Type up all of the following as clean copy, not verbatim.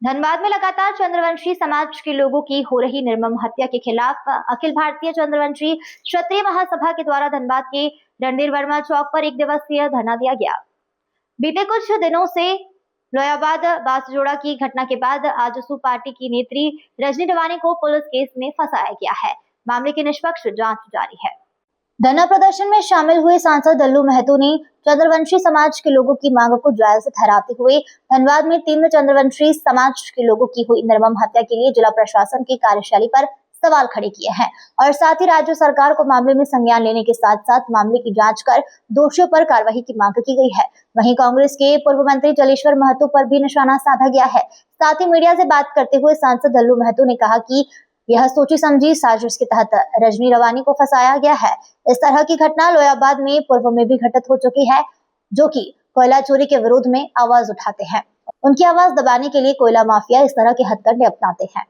धनबाद में लगातार चंद्रवंशी समाज के लोगों की हो रही निर्मम हत्या के खिलाफ अखिल भारतीय चंद्रवंशी क्षत्रिय महासभा के द्वारा धनबाद के रणधीर वर्मा चौक पर एक दिवसीय धरना दिया गया। बीते कुछ दिनों से लोयाबाद बासजोड़ा की घटना के बाद आजसू पार्टी की नेत्री रजनी रवानी को पुलिस केस में फंसाया गया है। मामले की निष्पक्ष जांच जारी है। धरना प्रदर्शन में शामिल हुए सांसद दल्लू महतो ने चंद्रवंशी समाज के लोगों की मांगों को जायज ठहराते हुए धनबाद में 3 चंद्रवंशी समाज के लोगों की हुई निर्मम हत्या के लिए जिला प्रशासन की कार्यशैली पर सवाल खड़े किए हैं और साथ ही राज्य सरकार को मामले में संज्ञान लेने के साथ साथ मामले की जांच कर दोषियों पर कार्रवाई की मांग की गई है। वहीं कांग्रेस के पूर्व मंत्री जलेश्वर महतो पर भी निशाना साधा गया है। साथ ही मीडिया से बात करते हुए सांसद दल्लू महतो ने कहा कि यह सोची समझी साजिश के तहत रजनी रवानी को फंसाया गया है। इस तरह की घटना लोयाबाद में पूर्व में भी घटित हो चुकी है, जो कि कोयला चोरी के विरोध में आवाज उठाते हैं। उनकी आवाज दबाने के लिए कोयला माफिया इस तरह के हथकंडे अपनाते हैं।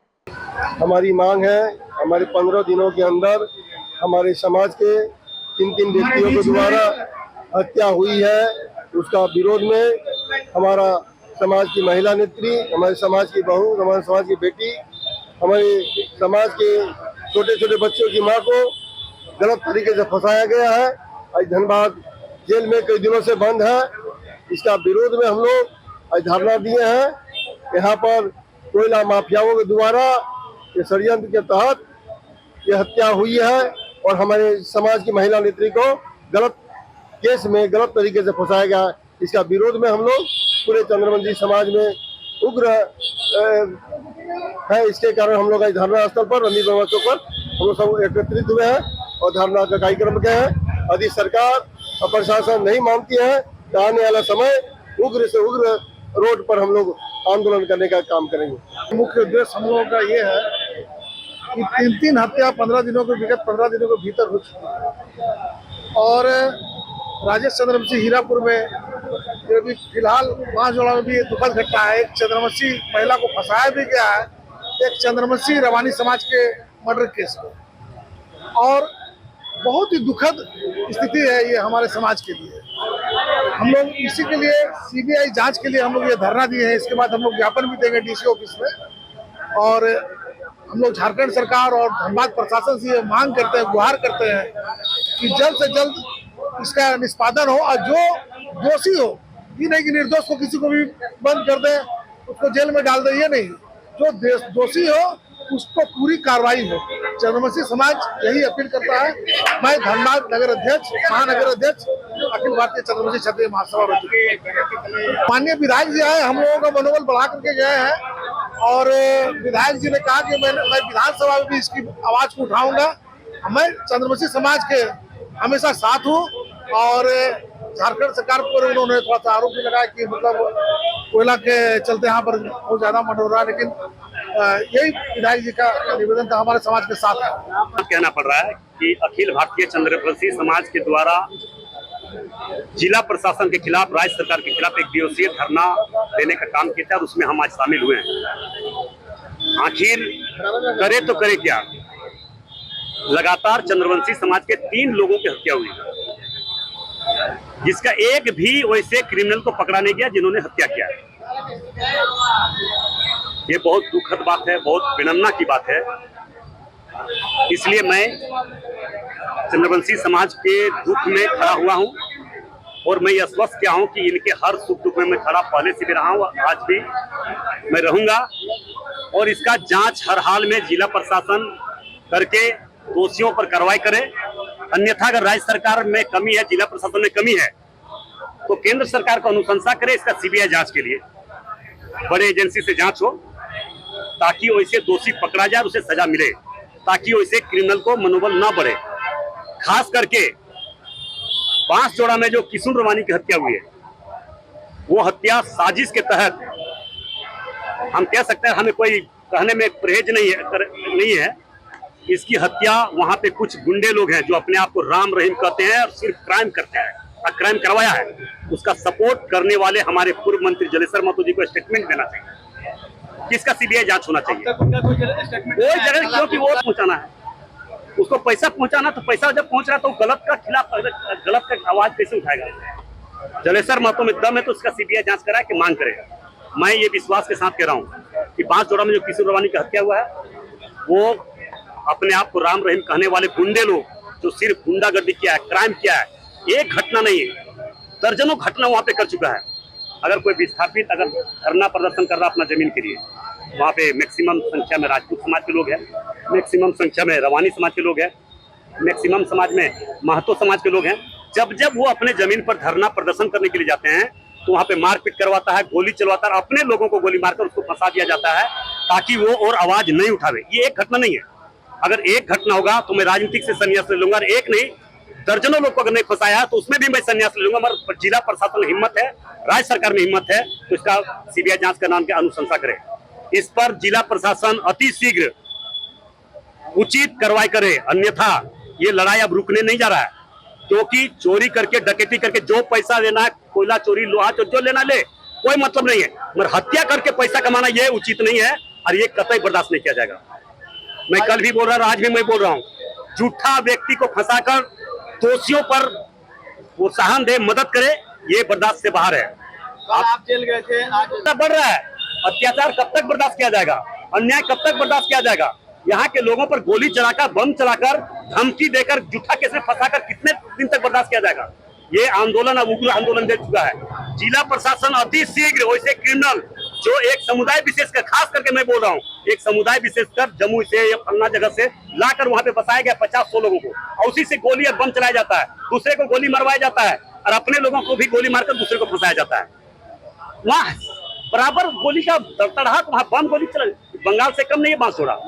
हमारी मांग है, हमारे 15 दिनों के अंदर हमारे समाज के 3 व्यक्तियों के द्वारा हत्या हुई है, उसका विरोध में हमारा समाज की महिला नेत्री, हमारे समाज की बहू, हमारे समाज की बेटी, हमारे समाज के छोटे छोटे बच्चों की मां को गलत तरीके से फंसाया गया है। आज धनबाद जेल में कई दिनों से बंद है। इसका विरोध में हम लोग आज धरना दिए हैं। यहाँ पर कोयला माफियाओं के द्वारा ये षड्यंत्र के तहत ये हत्या हुई है और हमारे समाज की महिला नेत्री को गलत केस में गलत तरीके से फंसाया गया है। इसका विरोध में हम लोग पूरे चंद्रवंशी समाज में उग्र है। इसके कारण हम लोग आज धरना स्थल पर रणधीर वर्मा चौक पर हम लोग सब एकत्रित हुए हैं और धरना का कार्यक्रम किया है। यदि सरकार और प्रशासन नहीं मानती है तो आने वाला समय उग्र से उग्र रोड पर हम लोग आंदोलन करने का काम करेंगे। मुख्य उद्देश्य हम लोगों का ये है कि 3 हत्या 15 दिनों के विगत 15 दिनों के भीतर हो चुकी है और राजेश चंद्रवंशी हीरापुर में जो भी फिलहाल बांसजोड़ा में भी ये दुखद घटना है। एक चंद्रवंशी महिला को फंसाया भी गया है, एक चंद्रवंशी रवानी समाज के मर्डर केस में, और बहुत ही दुखद स्थिति है ये हमारे समाज के लिए। हम लोग इसी के लिए सीबीआई जांच के लिए हम लोग ये धरना दिए हैं। इसके बाद हम लोग ज्ञापन भी देंगे डीसी ऑफिस में और हम लोग झारखंड सरकार और धनबाद प्रशासन से ये मांग करते हैं, गुहार करते हैं कि जल्द से जल्द इसका निष्पादन हो और जो दोषी हो, ये नहीं कि निर्दोष को किसी को भी बंद कर दे, उसको जेल में डाल दे, ये नहीं, जो दोषी हो उसको पूरी कार्रवाई हो। चंद्रवंशी समाज यही अपील करता है। मैं धनबाद नगर अध्यक्ष, महानगर अध्यक्ष, अखिल भारतीय चंद्रवंशी क्षत्रिय महासभा माननीय विधायक जी आए, हम लोगों का मनोबल बढ़ा करके गए हैं और विधायक जी ने कहा कि मैं विधानसभा में भी इसकी आवाज को उठाऊंगा। मैं चंद्रवंशी समाज के हमेशा साथ हूँ और झारखंड सरकार पर उन्होंने थोड़ा सा आरोप भी लगाया कि मतलब कोयला के चलते यहाँ पर बहुत ज्यादा मर्डर हो रहा है, लेकिन यही विधायक जी का निवेदन था, हमारे समाज के साथ है। कहना पड़ रहा है कि अखिल भारतीय चंद्रवंशी समाज के द्वारा जिला प्रशासन के खिलाफ, राज्य सरकार के खिलाफ एक दिवसीय धरना देने का काम किया था और उसमें हम आज शामिल हुए हैं। आखिर करे तो करे क्या, लगातार चंद्रवंशी समाज के 3 लोगों की हत्या हुई, जिसका एक भी वैसे क्रिमिनल को पकड़ा नहीं गया जिन्होंने हत्या किया है। ये बहुत दुखद बात है, बहुत विडंबना की बात है। इसलिए मैं चंद्रवंशी समाज के दुख में खड़ा हुआ हूं और मैं यह स्वस्थ किया हूं कि इनके हर सुख दुख में मैं खड़ा पहले से भी रहा हूं, आज भी मैं रहूंगा और इसका जांच हर हाल में जिला प्रशासन करके दोषियों पर कार्रवाई करे। अन्यथा अगर राज्य सरकार में कमी है, जिला प्रशासन में कमी है, तो केंद्र सरकार को अनुशंसा करे इसका सीबीआई जांच के लिए, बड़े एजेंसी से जांच हो ताकि वैसे दोषी पकड़ा जाए, उसे सजा मिले, ताकि वैसे क्रिमिनल को मनोबल ना बढ़े। खास करके बांसजोड़ा में जो किशुन रवानी की हत्या हुई है, वो हत्या साजिश के तहत, हम कह सकते हैं, हमें कोई कहने में परहेज नहीं है। इसकी हत्या वहां पे कुछ गुंडे लोग हैं जो अपने आप को राम रहीम कहते हैं और सिर्फ क्राइम करते हैं और क्राइम करवाया है। उसका सपोर्ट करने वाले हमारे पूर्व मंत्री जलेश्वर महतो जी को स्टेटमेंट देना चाहिए, किसका सीबीआई जांच होना चाहिए। कोई जगह क्योंकि वो पहुंचाना है, उसको पैसा पहुंचाना, तो पैसा जब पहुंच रहा है तो गलत का खिलाफ गलत का आवाज कैसे उठाएगा। जलेश्वर महतो में दम है तो उसका सीबीआई जांच कराए कि मांग करेगा। मैं ये विश्वास के साथ कह रहा हूँ कि बांसजोड़ा में जो किशोर रवानी का हत्या हुआ है, वो अपने आप को राम रहीम कहने वाले गुंडे लोग जो सिर्फ गुंडागर्दी किया है, क्राइम किया है, एक घटना नहीं है, दर्जनों घटना वहां पे कर चुका है। अगर कोई विस्थापित अगर धरना प्रदर्शन कर रहा अपना जमीन के लिए, वहाँ पे मैक्सिमम संख्या में राजपूत समाज के लोग हैं, मैक्सिमम संख्या में रवानी समाज के लोग हैं, मैक्सिमम समाज में महतो समाज के लोग हैं। जब जब वो अपने जमीन पर धरना प्रदर्शन करने के लिए जाते हैं तो वहाँ पे मारपीट करवाता है, गोली चलवाता है, अपने लोगों को गोली मारकर उसको फंसा दिया जाता है ताकि वो और आवाज नहीं उठावे। ये एक घटना नहीं है। अगर एक घटना होगा तो मैं राजनीतिक से संन्यास ले लूंगा, एक नहीं दर्जनों लोग को अगर नहीं फंसाया तो उसमें भी मैं संन्यास ले लूंगा। मगर जिला प्रशासन में हिम्मत है, राज्य सरकार में हिम्मत है तो इसका सीबीआई जांच का नाम के अनुशंसा करे। इस पर जिला प्रशासन अति शीघ्र उचित कार्रवाई करे, अन्यथा ये लड़ाई अब रुकने नहीं जा रहा है। क्योंकि चोरी करके, डकैती करके जो पैसा लेना है, कोयला चोरी, लोहा चोरी जो लेना ले, कोई मतलब नहीं है, मगर हत्या करके पैसा कमाना ये उचित नहीं है और ये कतई बर्दाश्त नहीं किया जाएगा। मैं कल भी बोल रहा हूँ, आज भी मैं बोल रहा हूँ, झूठा व्यक्ति को फंसाकर दोषियों पर प्रोत्साहन दे, मदद करे, ये बर्दाश्त से बाहर है। आप जेल गए थे, आज बढ़ रहा है, अत्याचार कब तक बर्दाश्त किया जाएगा, अन्याय कब तक बर्दाश्त किया जाएगा। यहाँ के लोगों पर गोली चलाकर, बम चलाकर, धमकी देकर, झूठा केस में फंसाकर कितने दिन तक बर्दाश्त किया जाएगा। ये आंदोलन अब उग्र आंदोलन दे चुका है। जिला प्रशासन अति शीघ्र वैसे क्रिमिनल जो एक समुदाय विशेष कर, खास करके मैं बोल रहा हूँ, एक समुदाय विशेष कर जमुई से या फलना जगह से लाकर वहां पे बसाया गया 50-100 लोगों को, और उसी से गोली और बम चलाया जाता है, दूसरे को गोली मरवाया जाता है और अपने लोगों को भी गोली मारकर दूसरे को फंसाया जाता है। वहाँ बराबर गोली का तड़तड़ाहट, वहाँ बम गोली चला, बंगाल से कम नहीं है बांसजोड़ा।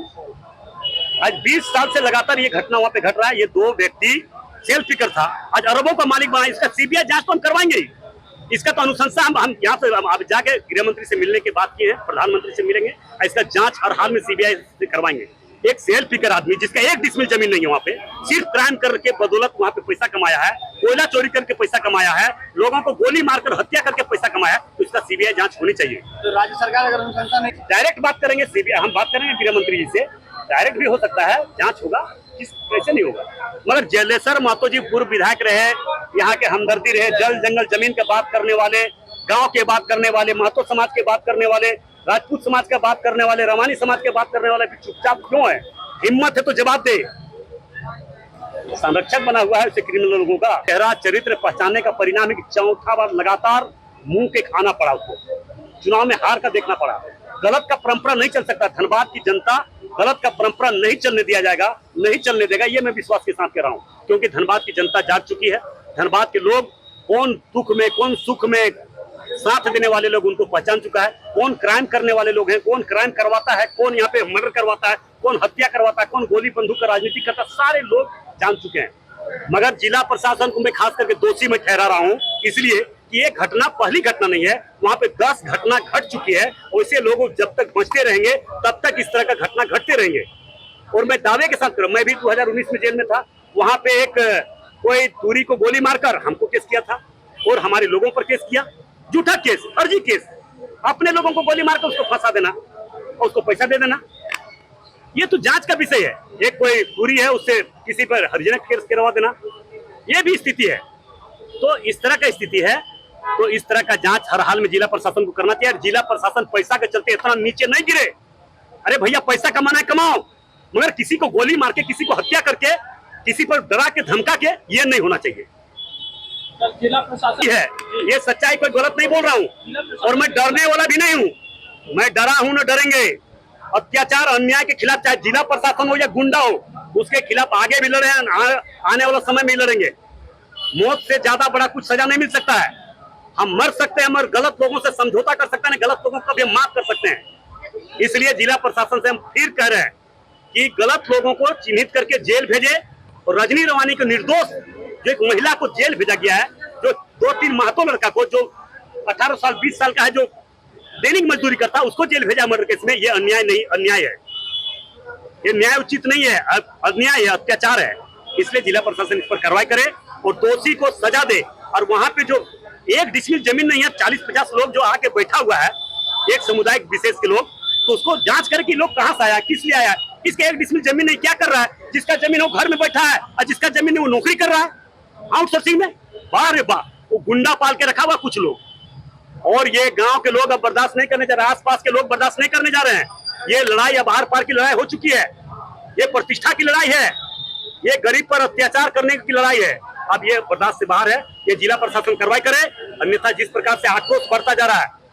आज 20 साल से लगातार ये घटना वहां पे घट रहा है। ये दो व्यक्ति सेल्फ फिकर था, आज अरबों का मालिक बना। इसका सीबीआई जांच तो हम करवाएंगे ही, इसका तो अनुशंसा हम यहाँ से अब जाके गृह मंत्री से मिलने की बात की है, प्रधानमंत्री से मिलेंगे, इसका जांच हर हाल में सीबीआई से करवाएंगे। एक सेल्फ फिकर आदमी जिसका 1 डिसमिल जमीन नहीं है, वहाँ पे सिर्फ क्राइम करके बदौलत वहाँ पे पैसा कमाया है, कोयला चोरी करके पैसा कमाया है, लोगों को गोली मारकर हत्या करके पैसा कमाया है, तो इसका सीबीआई जांच होनी चाहिए। तो राज्य सरकार अगर अनुशंसा नहीं, डायरेक्ट बात करेंगे सीबीआई, हम बात करेंगे गृह मंत्री जी से, डायरेक्ट भी हो सकता है, जांच होगा, कैसे नहीं होगा। मगर जलेसर महतो जी पूर्व विधायक रहे, यहाँ के हमदर्दी रहे, जल जंगल जमीन की बात करने वाले, गांव के बात करने वाले, महतो समाज के बात करने वाले, राजपूत समाज का बात करने वाले, रवानी समाज के बात करने वाले चुपचाप क्यों है? हिम्मत है तो जवाब दे। संरक्षक बना हुआ है उसे क्रिमिनल लोगों का। चेहरा चरित्र पहचानने का परिणाम है कि चौथा बार लगातार मुंह के खाना पड़ा उसको, चुनाव में हार का देखना पड़ा। गलत का परंपरा नहीं चल सकता। धनबाद की जनता गलत का परंपरा नहीं चलने दिया जाएगा, नहीं चलने देगा, ये मैं विश्वास के साथ कह रहा हूँ। क्योंकि धनबाद की जनता जाग चुकी है। धनबाद के लोग कौन दुख में, कौन सुख में साथ देने वाले लोग उनको पहचान चुका है, कौन क्राइम करने वाले लोग हैं, कौन क्राइम करवाता है, कौन यहाँ पे मर्डर करवाता है, कौन हत्या करवाता है, कौन गोली बंदूक का राजनीति करता है, सारे लोग जान चुके हैं। मगर जिला प्रशासन को मैं खास करके दोषी में ठहरा रहा हूँ, इसलिए कि ये घटना पहली घटना नहीं है, वहाँ पे 10 घटना घट चुकी है। वैसे लोग जब तक बचते रहेंगे तब तक इस तरह का घटना घटते रहेंगे। और मैं दावे के साथ करूँ, मैं भी 2019 में जेल में था, वहाँ पे एक कोई दूरी को गोली मारकर हमको केस किया था और हमारे लोगों पर केस किया, झूठा केस, फर्जी केस, अपने लोगों को गोली मारकर उसको फंसा देना और उसको पैसा दे देना, ये तो जांच का विषय है। एक कोई दूरी है उससे किसी पर हरिजन केस करवा देना, ये भी स्थिति है। तो इस तरह का स्थिति है, तो इस तरह का जांच हर हाल में जिला प्रशासन को करना चाहिए। जिला प्रशासन पैसा के चलते इतना नीचे नहीं गिरे। अरे भैया पैसा कमाना है कमाओ, मगर किसी को गोली मार के, किसी को हत्या करके, किसी पर डरा के धमका के, ये नहीं होना चाहिए। जिला प्रशासन है ये सच्चाई, कोई गलत नहीं बोल रहा हूँ और मैं डरने वाला भी नहीं हूँ। मैं डरा हूँ, न डरेंगे। अत्याचार अन्याय के खिलाफ चाहे जिला प्रशासन हो या गुंडा हो, उसके खिलाफ आगे भी लड़े, आने वाला समय में लड़ेंगे। मौत से ज्यादा बड़ा कुछ सजा नहीं मिल सकता है। हम मर सकते हैं, मगर गलत लोगों से समझौता कर सकते हैं, गलत लोगों को भी माफ कर सकते हैं। इसलिए जिला प्रशासन से हम फिर कह रहे हैं कि गलत लोगों को चिन्हित करके जेल भेजे। और रजनी रवानी को निर्दोष जो एक महिला को जेल भेजा गया है, जो 2-3 महतो लड़का को, जो 18 साल 20 साल का है, जो दैनिक मजदूरी करता है, उसको जेल भेजा मर्डर केस में, ये अन्याय नहीं, अन्याय है। ये न्याय उचित नहीं है, अन्याय है, अत्याचार है। इसलिए जिला प्रशासन इस पर कार्रवाई करे और दोषी को सजा दे। और वहां पे जो 1 डिसमिल जमीन नहीं है, 40-50 लोग जो आके बैठा हुआ है, एक सामुदायिक विशेष के लोग, तो उसको जांच करे कि लोग कहाँ से आया, किस लिए आया, किसके 1 डिसमिल जमीन नहीं, क्या कर रहा है। जिसका जमीन वो घर में बैठा है और जिसका जमीन वो नौकरी कर रहा है आउटसोर्सिंग में। वाह रे वाह, वो गुंडा पाल के रखा हुआ कुछ लोग, और ये गांव के लोग अब बर्दाश्त नहीं करने जा रहे, आसपास के लोग बर्दाश्त नहीं करने जा रहे हैं। ये लड़ाई अब आर पार की लड़ाई हो चुकी है, ये प्रतिष्ठा की लड़ाई है, ये गरीब पर अत्याचार करने की लड़ाई है। अब ये बर्दाश्त से बाहर है, ये जिला प्रशासन कार्रवाई करे, अन्यथा जिस प्रकार से आक्रोश बढ़ता जा रहा है